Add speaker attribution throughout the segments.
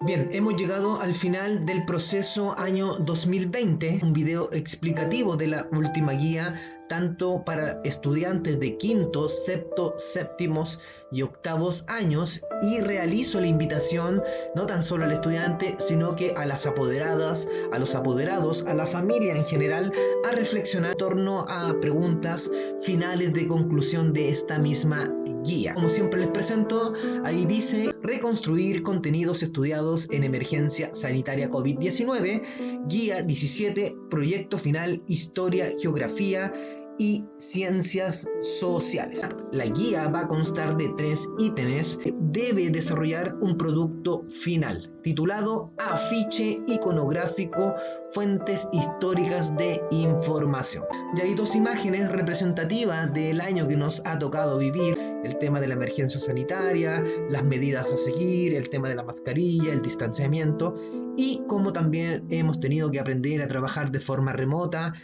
Speaker 1: Bien, hemos llegado al final del proceso año 2020, un video explicativo de la última guía, tanto para estudiantes de quinto, sexto, séptimos y octavos años, y realizo la invitación no tan solo al estudiante, sino que a las apoderadas, a los apoderados, a la familia en general, a reflexionar en torno a preguntas finales de conclusión de esta misma guía. Como siempre les presento, ahí dice reconstruir contenidos estudiados en emergencia sanitaria COVID-19, guía 17, proyecto final, historia, geografía y ciencias sociales. La guía va a constar de 3 ítems. Debe desarrollar un producto final titulado Afiche iconográfico, fuentes históricas de información. Ya hay 2 imágenes representativas del año que nos ha tocado vivir: el tema de la emergencia sanitaria, las medidas a seguir, el tema de la mascarilla, el distanciamiento, y cómo también hemos tenido que aprender a trabajar de forma remota,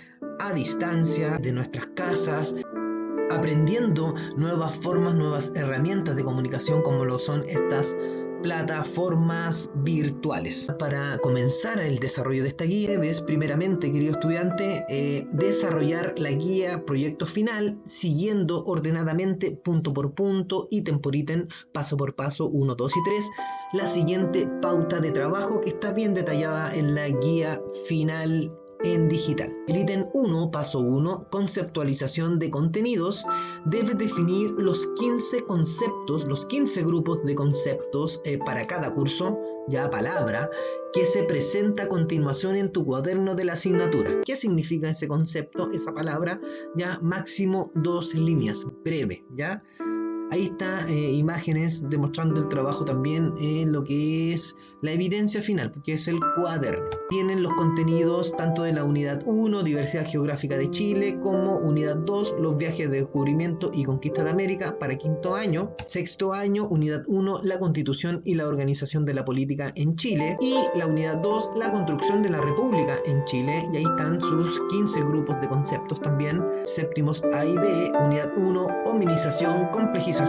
Speaker 1: a distancia de nuestras casas, aprendiendo nuevas formas, nuevas herramientas de comunicación como lo son estas plataformas virtuales. Para comenzar el desarrollo de esta guía, debes primeramente, querido estudiante, desarrollar la guía proyecto final siguiendo ordenadamente, punto por punto, ítem por ítem, paso por paso, 1, 2 y 3, la siguiente pauta de trabajo que está bien detallada en la guía final en digital. El ítem 1, paso 1, conceptualización de contenidos. Debes definir los 15 conceptos, los 15 grupos de conceptos para cada curso, ya palabra, que se presenta a continuación en tu cuaderno de la asignatura. ¿Qué significa ese concepto, esa palabra? Ya máximo 2 líneas, breve, ¿ya? Ahí está imágenes demostrando el trabajo también en lo que es la evidencia final, que es el cuaderno. Tienen los contenidos tanto de la unidad 1, Diversidad Geográfica de Chile, como unidad 2, los viajes de descubrimiento y conquista de América para quinto año. Sexto año, unidad 1, la Constitución y la organización de la política en Chile. Y la unidad 2, la construcción de la República en Chile. Y ahí están sus 15 grupos de conceptos también. Séptimos A y B, unidad 1, hominización, complejización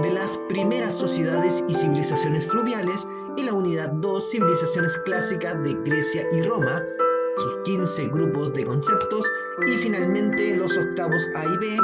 Speaker 1: de las primeras sociedades y civilizaciones fluviales, y la unidad 2, civilizaciones clásicas de Grecia y Roma, sus 15 grupos de conceptos, y finalmente los octavos A y B,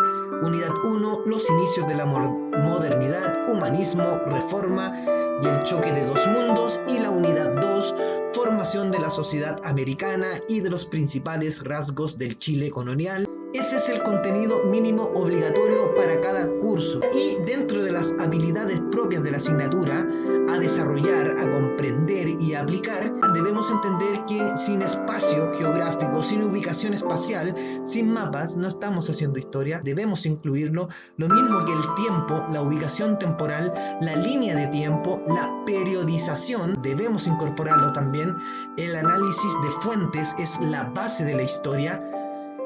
Speaker 1: unidad 1, los inicios de la modernidad, humanismo, reforma y el choque de dos mundos, y la unidad 2, formación de la sociedad americana y de los principales rasgos del Chile colonial. Ese es el contenido mínimo obligatorio para cada curso, y dentro de las habilidades propias de la asignatura a desarrollar, a comprender y a aplicar, debemos entender que sin espacio geográfico, sin ubicación espacial, sin mapas, no estamos haciendo historia. Debemos incluirlo, lo mismo que el tiempo, la ubicación temporal, la línea de tiempo, la periodización, debemos incorporarlo también. El análisis de fuentes es la base de la historia.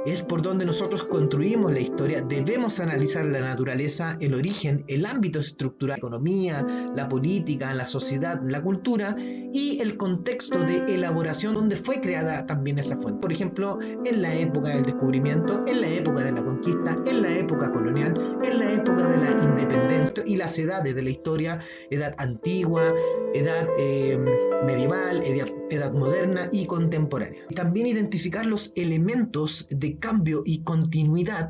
Speaker 1: Es por donde nosotros construimos la historia. Debemos analizar la naturaleza, el origen, el ámbito estructural, la economía, la política, la sociedad, la cultura y el contexto de elaboración donde fue creada también esa fuente. Por ejemplo, en la época del descubrimiento, en la época de la conquista, en la época colonial, en la época de la independencia y las edades de la historia: edad antigua, edad medieval, edad moderna y contemporánea. También identificar los elementos de cambio y continuidad.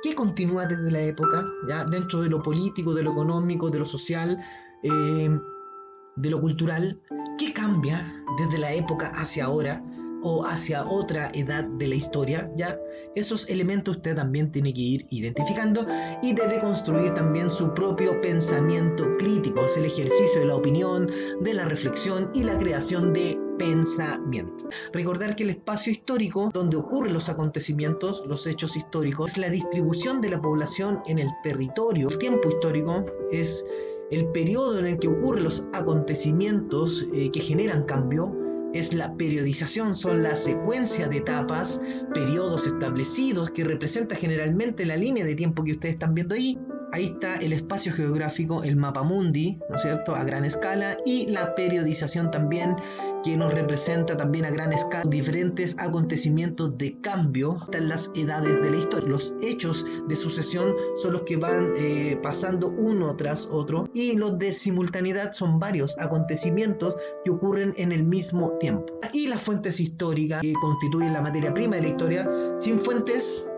Speaker 1: ¿Qué continúa desde la época? ¿Ya? Dentro de lo político, de lo económico, de lo social, de lo cultural. ¿Qué cambia desde la época hacia ahora o hacia otra edad de la historia? Ya, esos elementos usted también tiene que ir identificando, y debe construir también su propio pensamiento crítico. Es el ejercicio de la opinión, de la reflexión y la creación de pensamiento. Recordar que el espacio histórico donde ocurren los acontecimientos, los hechos históricos, es la distribución de la población en el territorio. El tiempo histórico es el periodo en el que ocurren los acontecimientos que generan cambio. Es la periodización, son la secuencia de etapas, periodos establecidos que representa generalmente la línea de tiempo que ustedes están viendo ahí. Ahí está el espacio geográfico, el mapa mundi, ¿no es cierto?, a gran escala, y la periodización también, que nos representa también a gran escala diferentes acontecimientos de cambio en las edades de la historia. Los hechos de sucesión son los que van pasando uno tras otro, y los de simultaneidad son varios acontecimientos que ocurren en el mismo tiempo. Y las fuentes históricas, que constituyen la materia prima de la historia. Sin fuentes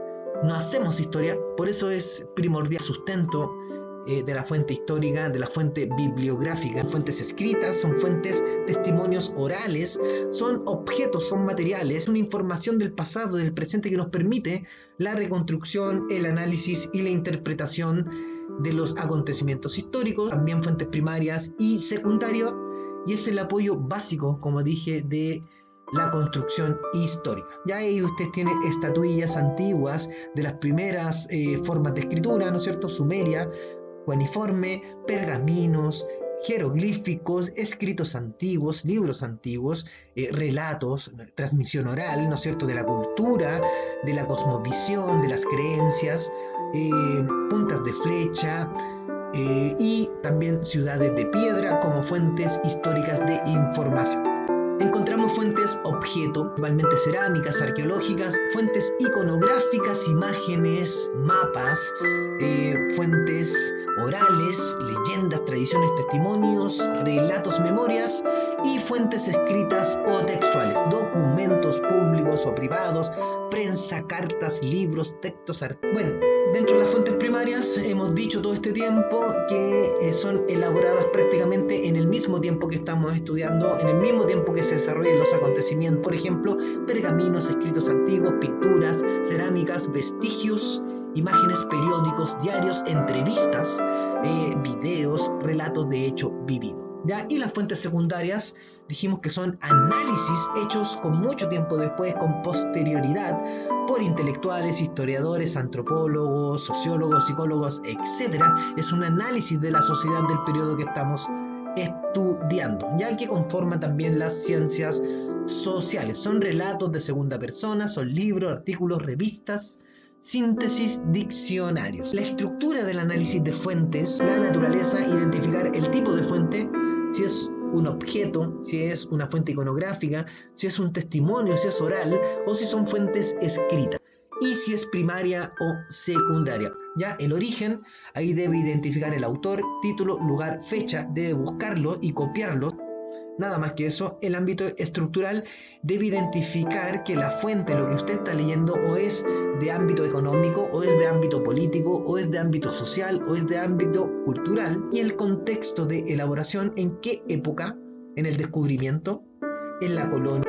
Speaker 1: no hacemos historia, por eso es primordial el sustento de la fuente histórica, de la fuente bibliográfica. Son fuentes escritas, son fuentes testimonios orales, son objetos, son materiales, una información del pasado, del presente, que nos permite la reconstrucción, el análisis y la interpretación de los acontecimientos históricos. También fuentes primarias y secundarias, y es el apoyo básico, como dije, de la construcción histórica. Ya ahí usted tiene estatuillas antiguas de las primeras formas de escritura, ¿no es cierto?, sumeria, cuneiforme, pergaminos, jeroglíficos, escritos antiguos, libros antiguos, relatos, transmisión oral, ¿no es cierto?, de la cultura, de la cosmovisión, de las creencias, puntas de flecha, y también ciudades de piedra como fuentes históricas de información. Encontramos fuentes objeto, principalmente cerámicas, arqueológicas, fuentes iconográficas, imágenes, mapas, fuentes orales, leyendas, tradiciones, testimonios, relatos, memorias, y fuentes escritas o textuales, documentos públicos o privados, prensa, cartas, libros, textos, bueno. Dentro de las fuentes primarias hemos dicho todo este tiempo que son elaboradas prácticamente en el mismo tiempo que estamos estudiando, en el mismo tiempo que se desarrollan los acontecimientos. Por ejemplo, pergaminos, escritos antiguos, pinturas, cerámicas, vestigios, imágenes, periódicos, diarios, entrevistas, videos, relatos de hecho vivido. ¿Ya? Y las fuentes secundarias dijimos que son análisis hechos con mucho tiempo después, con posterioridad, por intelectuales, historiadores, antropólogos, sociólogos, psicólogos, etc. Es un análisis de la sociedad del periodo que estamos estudiando, ya que conforma también las ciencias sociales. Son relatos de segunda persona, son libros, artículos, revistas, síntesis, diccionarios. La estructura del análisis de fuentes, la naturaleza, identificar el tipo de fuente, si es un objeto, si es una fuente iconográfica, si es un testimonio, si es oral, o si son fuentes escritas, y si es primaria o secundaria. Ya el origen, ahí debe identificar el autor, título, lugar, fecha, debe buscarlo y copiarlo. Nada más que eso. El ámbito estructural debe identificar que la fuente, lo que usted está leyendo, o es de ámbito económico, o es de ámbito político, o es de ámbito social, o es de ámbito cultural. Y el contexto de elaboración, en qué época, en el descubrimiento, en la colonia,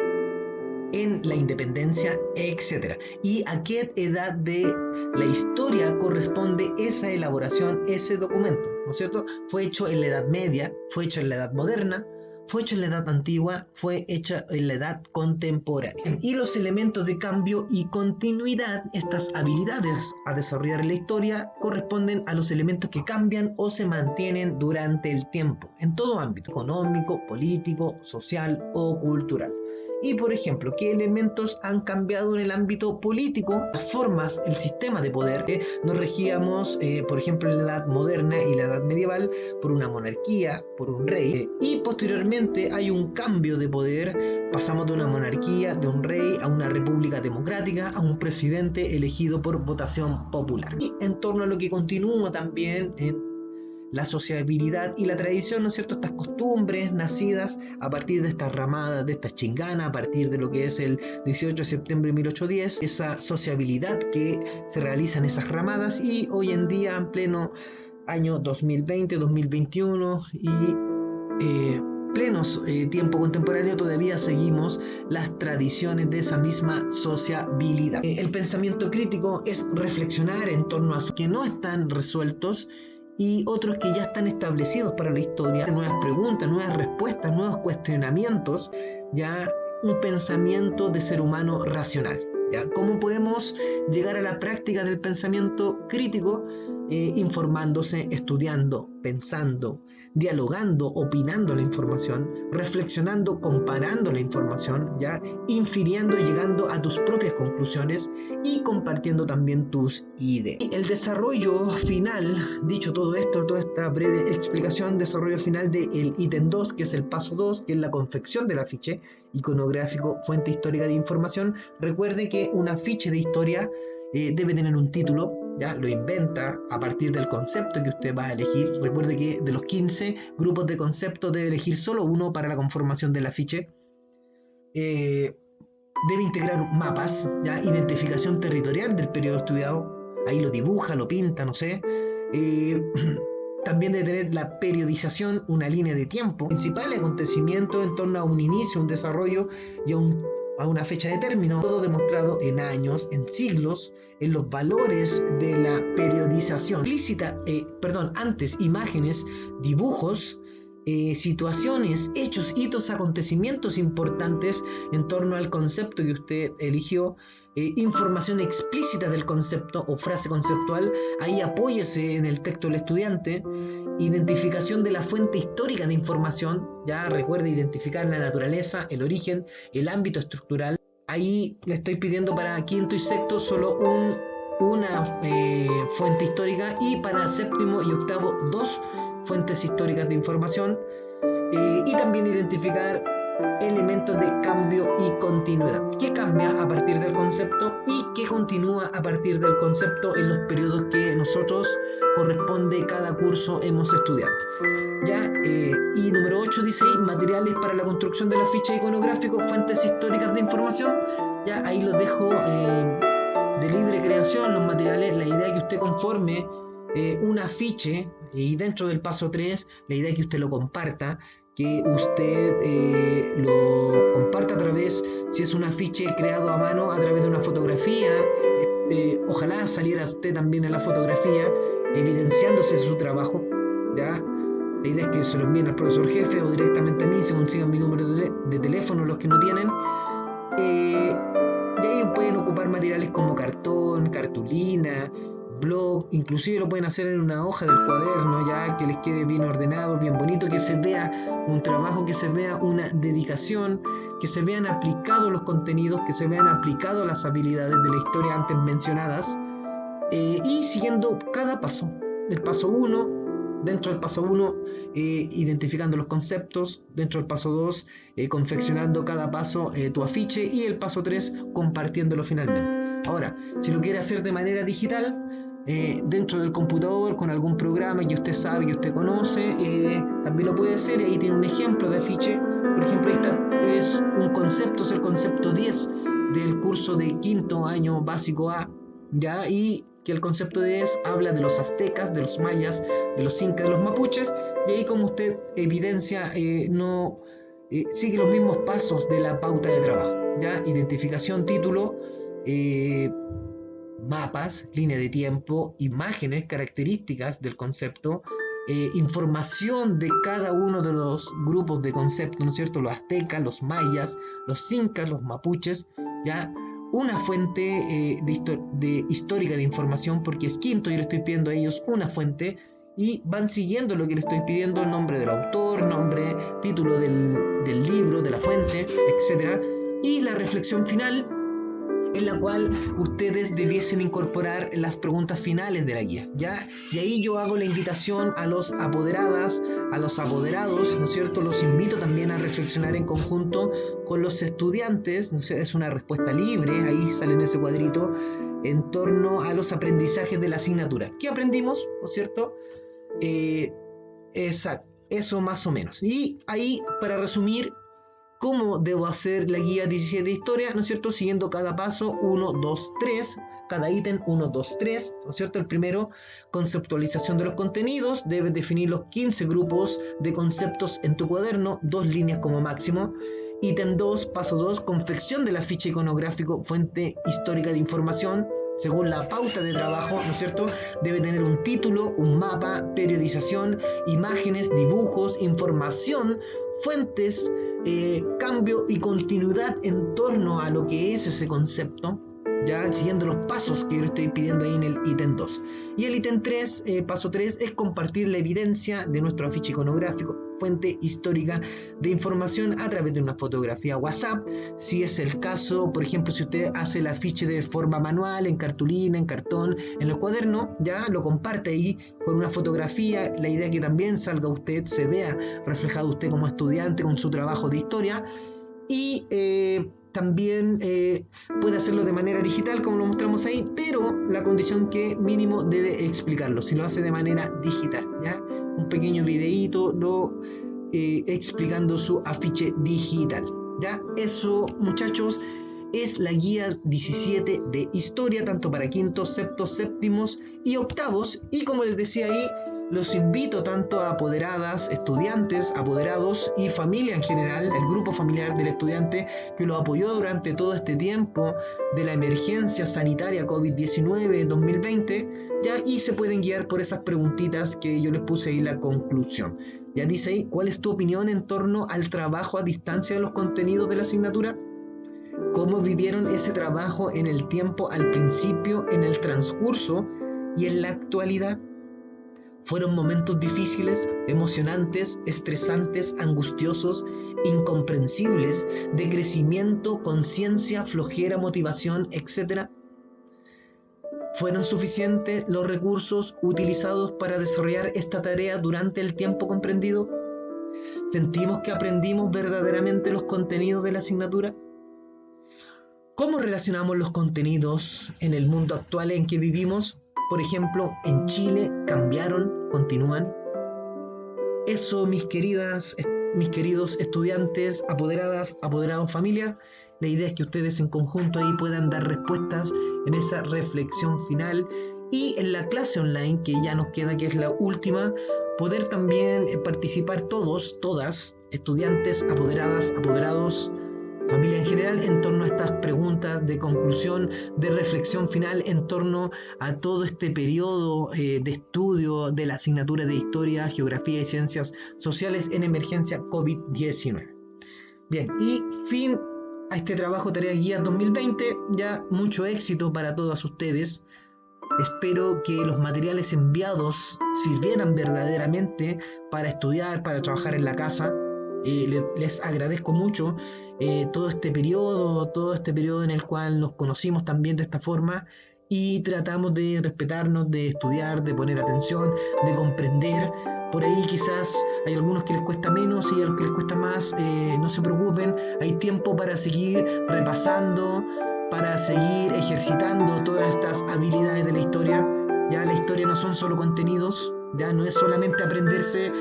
Speaker 1: en la independencia, etc. Y a qué edad de la historia corresponde esa elaboración, ese documento, ¿no es cierto? Fue hecho en la Edad Media, fue hecho en la Edad Moderna, fue hecho en la edad antigua, fue hecha en la edad contemporánea. Y los elementos de cambio y continuidad, estas habilidades a desarrollar en la historia, corresponden a los elementos que cambian o se mantienen durante el tiempo, en todo ámbito, económico, político, social o cultural. Y por ejemplo, ¿qué elementos han cambiado en el ámbito político? Las formas, el sistema de poder. Nos regíamos, por ejemplo, en la edad moderna y la edad medieval, por una monarquía, por un rey, y posteriormente hay un cambio de poder. Pasamos de una monarquía, de un rey, a una república democrática, a un presidente elegido por votación popular. Y en torno a lo que continúa también en la sociabilidad y la tradición, ¿no es cierto?, estas costumbres nacidas a partir de estas ramadas, de estas chinganas, a partir de lo que es el 18 de septiembre de 1810, esa sociabilidad que se realiza en esas ramadas, y hoy en día, en pleno año 2020, 2021 y plenos tiempo contemporáneo, todavía seguimos las tradiciones de esa misma sociabilidad. El pensamiento crítico es reflexionar en torno a que no están resueltos y otros que ya están establecidos para la historia, nuevas preguntas, nuevas respuestas, nuevos cuestionamientos, ya un pensamiento de ser humano racional. ¿Ya? ¿Cómo podemos llegar a la práctica del pensamiento crítico? Informándose, estudiando, pensando, dialogando, opinando la información, reflexionando, comparando la información, ¿ya? Infiriendo y llegando a tus propias conclusiones y compartiendo también tus ideas. Y el desarrollo final, dicho todo esto, toda esta breve explicación, desarrollo final del ítem 2, que es el paso 2, que es la confección del afiche iconográfico, fuente histórica de información. Recuerde que un afiche de historia debe tener un título, ¿ya? Lo inventa a partir del concepto que usted va a elegir. Recuerde que de los 15 grupos de conceptos debe elegir solo uno para la conformación del afiche. Debe integrar mapas, ¿ya? Identificación territorial del periodo estudiado. Ahí lo dibuja, lo pinta, no sé. También debe tener la periodización, una línea de tiempo, principales acontecimientos en torno a un inicio, un desarrollo y a una fecha de término, todo demostrado en años, en siglos, en los valores de la periodización. Explícita, antes, imágenes, dibujos, situaciones, hechos, hitos, acontecimientos importantes en torno al concepto que usted eligió, información explícita del concepto o frase conceptual. Ahí apóyese en el texto del estudiante. Identificación de la fuente histórica de información, ya recuerde identificar la naturaleza, el origen, el ámbito estructural. Ahí le estoy pidiendo para quinto y sexto solo una fuente histórica, y para séptimo y octavo 2 fuentes históricas de información, y también identificar elementos de cambio y continuidad. ¿Qué cambia a partir del concepto y qué continúa a partir del concepto en los periodos que nosotros corresponde cada curso hemos estudiado? ¿Ya? Y número 8 dice ahí, materiales para la construcción del afiche iconográfico, fuentes históricas de información. Ya ahí los dejo de libre creación, los materiales. La idea es que usted conforme un afiche, y dentro del paso 3 la idea es que usted lo comparta, que usted lo comparta a través, si es un afiche creado a mano, a través de una fotografía. Ojalá saliera usted también en la fotografía, evidenciándose su trabajo, ¿ya? La idea es que se lo envíen al profesor jefe o directamente a mí, según sigan mi número de teléfono los que no tienen. Y ahí pueden ocupar materiales como cartón, cartulina, blog, inclusive lo pueden hacer en una hoja del cuaderno, ya que les quede bien ordenado, bien bonito, que se vea un trabajo, que se vea una dedicación, que se vean aplicados los contenidos, que se vean aplicados las habilidades de la historia antes mencionadas, y siguiendo cada paso. El paso 1, dentro del paso 1, identificando los conceptos. Dentro del paso 2, confeccionando cada paso tu afiche. Y el paso 3, compartiéndolo finalmente. Ahora, si lo quiere hacer de manera digital, dentro del computador, con algún programa que usted sabe, que usted conoce, también lo puede hacer. Ahí tiene un ejemplo de afiche. Por ejemplo, ahí está, es un concepto, es el concepto 10 del curso de quinto año básico A, ¿ya? Y que el concepto 10 habla de los aztecas, de los mayas, de los incas, de los mapuches, y ahí, como usted evidencia, sigue los mismos pasos de la pauta de trabajo, ¿ya? Identificación, título, mapas, línea de tiempo, imágenes, características del concepto, información de cada uno de los grupos de conceptos, ¿no es cierto? Los aztecas, los mayas, los incas, los mapuches, ¿ya? Una fuente histórica de información, porque es quinto y le estoy pidiendo a ellos una fuente, y van siguiendo lo que le estoy pidiendo: el nombre del autor, nombre, título del libro, de la fuente, etc. Y la reflexión final, en la cual ustedes debiesen incorporar las preguntas finales de la guía, ¿ya? Y ahí yo hago la invitación a los apoderadas, a los apoderados, ¿no es cierto? Los invito también a reflexionar en conjunto con los estudiantes, ¿no sé? Es una respuesta libre, ahí sale en ese cuadrito, en torno a los aprendizajes de la asignatura. ¿Qué aprendimos, ¿no es cierto? Eso más o menos. Y ahí, para resumir, ¿cómo debo hacer la guía 17 de historia? ¿No es cierto? Siguiendo cada paso, 1, 2, 3, cada ítem 1, 2, 3, ¿no es cierto? El primero, conceptualización de los contenidos. Debes definir los 15 grupos de conceptos en tu cuaderno, 2 líneas como máximo. Ítem 2, paso 2, confección del afiche iconográfico, fuente histórica de información. Según la pauta de trabajo, ¿no es cierto? Debe tener un título, un mapa, periodización, imágenes, dibujos, información, fuentes, cambio y continuidad en torno a lo que es ese concepto, ya siguiendo los pasos que yo le estoy pidiendo ahí en el ítem 2. Y el ítem 3, paso 3, es compartir la evidencia de nuestro afiche iconográfico, fuente histórica de información a través de una fotografía WhatsApp. Si es el caso, por ejemplo, si usted hace el afiche de forma manual, en cartulina, en cartón, en el cuaderno, ya lo comparte ahí con una fotografía. La idea es que también salga usted, se vea reflejado usted como estudiante con su trabajo de historia. Y también puede hacerlo de manera digital, como lo mostramos ahí, pero la condición que mínimo debe explicarlo, si lo hace de manera digital, ¿ya? Un pequeño videíto explicando su afiche digital, ¿ya? Eso, muchachos, es la guía 17 de historia, tanto para quintos, sextos, séptimos y octavos. Y como les decía ahí, los invito tanto a apoderadas, estudiantes, apoderados y familia en general, el grupo familiar del estudiante que lo apoyó durante todo este tiempo de la emergencia sanitaria COVID-19 2020, ya, y se pueden guiar por esas preguntitas que yo les puse ahí en la conclusión. Ya dice ahí, ¿cuál es tu opinión en torno al trabajo a distancia de los contenidos de la asignatura? ¿Cómo vivieron ese trabajo en el tiempo, al principio, en el transcurso y en la actualidad? ¿Fueron momentos difíciles, emocionantes, estresantes, angustiosos, incomprensibles, de crecimiento, conciencia, flojera, motivación, etcétera? ¿Fueron suficientes los recursos utilizados para desarrollar esta tarea durante el tiempo comprendido? ¿Sentimos que aprendimos verdaderamente los contenidos de la asignatura? ¿Cómo relacionamos los contenidos en el mundo actual en que vivimos? Por ejemplo, en Chile, ¿cambiaron? ¿Continúan? Eso, mis queridos estudiantes, apoderadas, apoderados, familia, la idea es que ustedes en conjunto ahí puedan dar respuestas en esa reflexión final, y en la clase online que ya nos queda, que es la última, poder también participar todos, todas, estudiantes, apoderadas, apoderados, familia en general, en torno a estas preguntas de conclusión, de reflexión final en torno a todo este periodo de estudio de la asignatura de Historia, Geografía y Ciencias Sociales en emergencia COVID-19. Bien, y fin a este trabajo Tarea Guía 2020, ya mucho éxito para todas ustedes. Espero que los materiales enviados sirvieran verdaderamente para estudiar, para trabajar en la casa. Les agradezco mucho todo este periodo en el cual nos conocimos también de esta forma y tratamos de respetarnos, de estudiar, de poner atención, de comprender. Por ahí quizás hay algunos que les cuesta menos y a los que les cuesta más, no se preocupen, hay tiempo para seguir repasando, para seguir ejercitando todas estas habilidades de la historia. Ya la historia no son solo contenidos, ya no es solamente aprenderse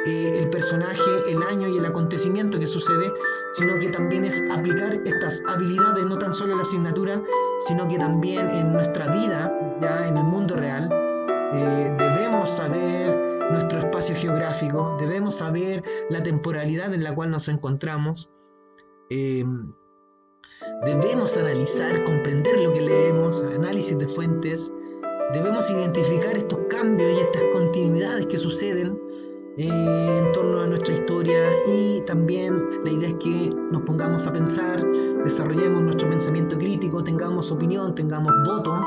Speaker 1: el personaje, el año y el acontecimiento que sucede, sino que también es aplicar estas habilidades no tan solo en la asignatura, sino que también en nuestra vida, ya en el mundo real. Debemos saber nuestro espacio geográfico, debemos saber la temporalidad en la cual nos encontramos, debemos analizar, comprender lo que leemos, análisis de fuentes, debemos identificar estos cambios y estas continuidades que suceden en torno a nuestra historia, y también la idea es que nos pongamos a pensar, desarrollemos nuestro pensamiento crítico, tengamos opinión, tengamos voto,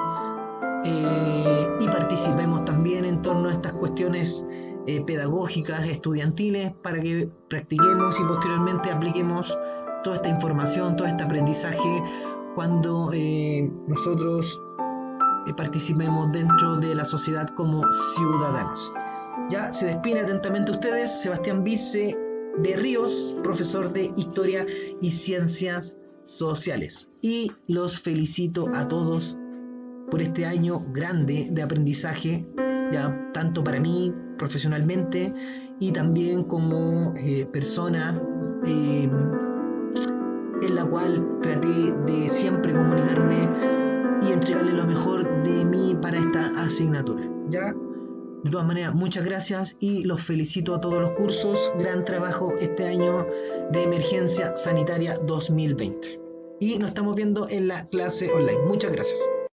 Speaker 1: y participemos también en torno a estas cuestiones pedagógicas, estudiantiles, para que practiquemos y posteriormente apliquemos toda esta información, todo este aprendizaje cuando nosotros participemos dentro de la sociedad como ciudadanos. Ya se despide atentamente ustedes Sebastián Vice de Ríos, profesor de Historia y Ciencias Sociales, y los felicito a todos por este año grande de aprendizaje, ya tanto para mí profesionalmente y también como persona, en la cual traté de siempre comunicarme y entregarle lo mejor de mí para esta asignatura. Ya, de todas maneras, muchas gracias y los felicito a todos los cursos. Gran trabajo este año de emergencia sanitaria 2020. Y nos estamos viendo en la clase online. Muchas gracias.